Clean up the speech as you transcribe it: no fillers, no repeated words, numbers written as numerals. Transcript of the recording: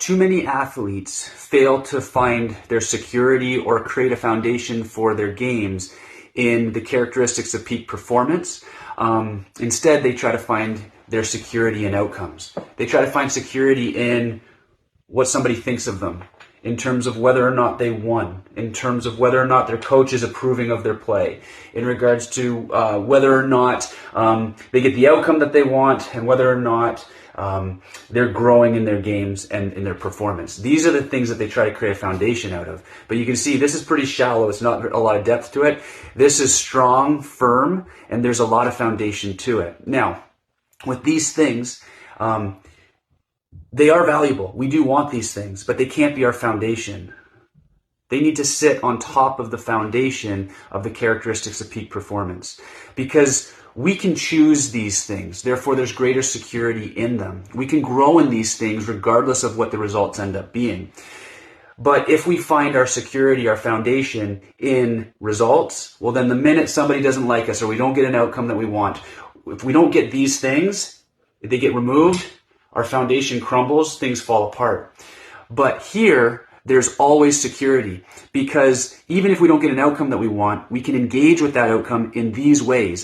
Too many athletes fail to find their security or create a foundation for their games in the characteristics of peak performance. Instead, they try to find their security in outcomes. They try to find security in what somebody thinks of them, in terms of whether or not they won, in terms of whether or not their coach is approving of their play, in regards to whether or not they get the outcome that they want, and whether or not they're growing in their games and in their performance. These are the things that they try to create a foundation out of. But you can see this is pretty shallow. It's not a lot of depth to it. This is strong, firm, and there's a lot of foundation to it. Now, with these things, they are valuable. We do want these things, but they can't be our foundation. They need to sit on top of the foundation of the characteristics of peak performance, because we can choose these things. Therefore, there's greater security in them. We can grow in these things regardless of what the results end up being. But if we find our security, our foundation in results, well, then the minute somebody doesn't like us or we don't get an outcome that we want, if we don't get these things, if they get removed, our foundation crumbles, things fall apart. But here, there's always security, because even if we don't get an outcome that we want, we can engage with that outcome in these ways.